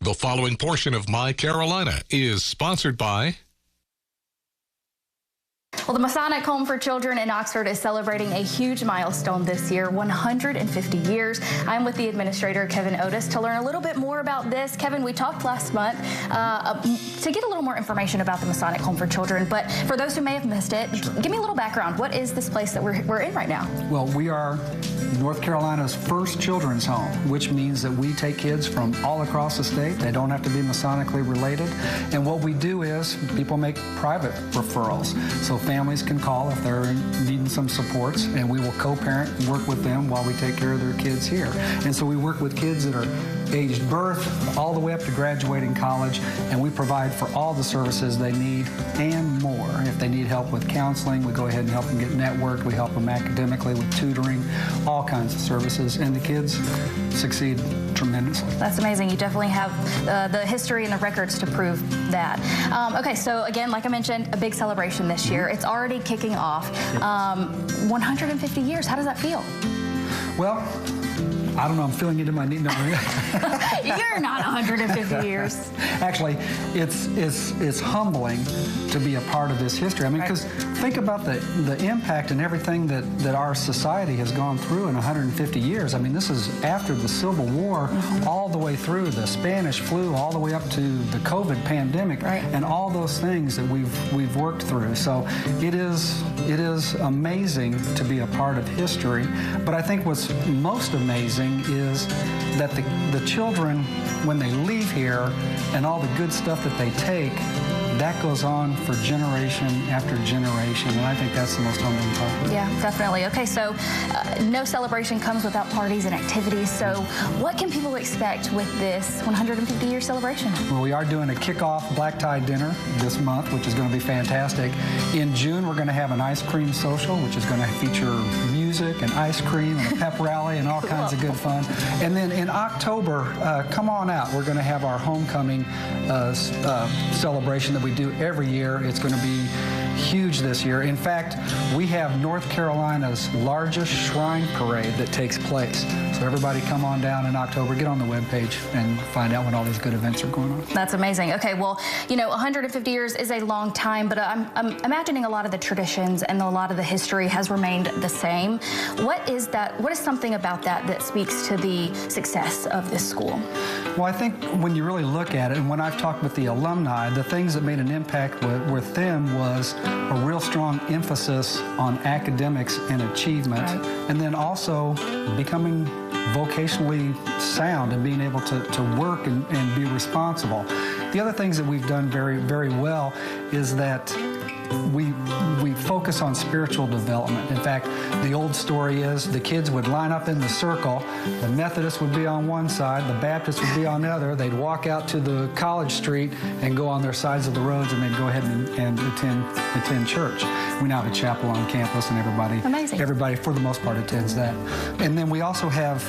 The following portion of My Carolina is sponsored by... Well, the Masonic Home for Children in Oxford is celebrating a huge milestone this year, 150 years. I'm with the administrator, Kevin Otis, to learn a little bit more about this. Kevin, we talked last month to get a little more information about the Masonic Home for Children, but for those who may have missed it, give me a little background. What is this place that we're in right now? Well, we are North Carolina's first children's home, which means that we take kids from all across the state. They don't have to be Masonically related. And what we do is people make private referrals. So families can call if they're needing some supports, and we will co-parent and work with them while we take care of their kids here. And so we work with kids that are aged birth all the way up to graduating college, and we provide for all the services they need and more. If they need help with counseling, we go ahead and help them get networked. We help them academically with tutoring, all kinds of services, and the kids succeed tremendously. That's amazing. You definitely have the history and the records to prove that. Okay, so again, like I mentioned, a big celebration this year. It's already kicking off. 150 years. How does that feel? Well, I don't know. I'm feeling it in my knee. No. You're not 150 years. Actually, it's humbling to be a part of this history. I mean, because think about the impact and everything that our society has gone through in 150 years. I mean, this is after the Civil War, all the way through the Spanish flu, all the way up to the COVID pandemic, and all those things that we've worked through. So it is amazing to be a part of history. But I think what's most amazing is that the children, when they leave here and all the good stuff that they take, that goes on for generation after generation, and I think that's the most humbling part. Yeah, definitely. Okay, so no celebration comes without parties and activities, so what can people expect with this 150-year celebration? Well, we are doing a kickoff black tie dinner this month, which is going to be fantastic. In June, we're going to have an ice cream social, which is going to feature music and ice cream and a pep rally and all kinds of good fun. And then in October, come on out. We're going to have our homecoming celebration that we do every year. It's going to be huge this year. In fact, we have North Carolina's largest shrine parade that takes place. So everybody come on down in October, get on the webpage and find out when all these good events are going on. That's amazing. Okay, well, you know, 150 years is a long time, but I'm imagining a lot of the traditions and a lot of the history has remained the same. What is that? What is something about that speaks to the success of this school? Well, I think when you really look at it, and when I've talked with the alumni, the things that made an impact with them was a real strong emphasis on academics and achievement, and then also becoming vocationally sound and being able to work and be responsible. The other things that we've done very, very well is that we focus on spiritual development. In fact, the old story is the kids would line up in the circle, the Methodists would be on one side, the Baptists would be on the other, they'd walk out to the college street and go on their sides of the roads, and they'd go ahead and attend church. We now have a chapel on campus, and everybody for the most part attends that. And then we also have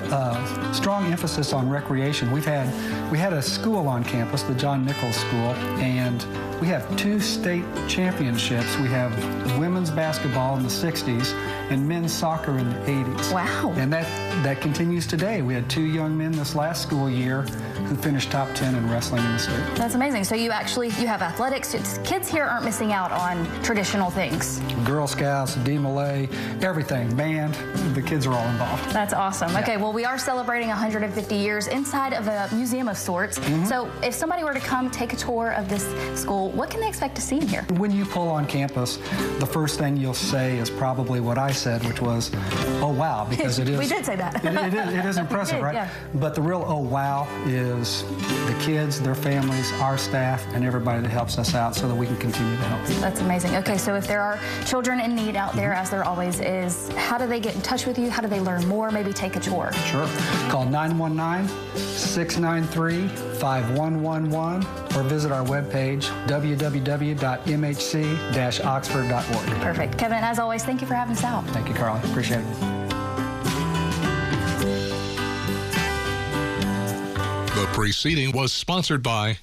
strong emphasis on recreation. We had a school on campus, the John Nichols School, and we have 2 state championships. We have women's basketball in the 60s and men's soccer in the 80s. Wow. And that continues today. We had 2 young men this last school year who finished top 10 in wrestling in the state. That's amazing. So you have athletics. Kids here aren't missing out on traditional things. Girl Scouts, D-Malay, everything, band, the kids are all involved. That's awesome. Yeah. Okay, well, we are celebrating 150 years inside of a museum of sorts. So if somebody were to come take a tour of this school, what can they expect to see in here? When you pull on campus, the first thing you'll say is probably what I said, which was, oh, wow, because it is. We did say that. It is impressive, right? Yeah. But the real oh, wow is the kids, their families, our staff, and everybody that helps us out so that we can continue to help. That's amazing. Okay, so if there are children in need out there, as there always is, how do they get in touch with you? How do they learn more? Maybe take a tour? Sure. Call 919-693-5111 or visit our webpage, www.mhc-oxford.org. Perfect. Kevin, as always, thank you for having us out. Thank you, Carly. Appreciate it. The preceding was sponsored by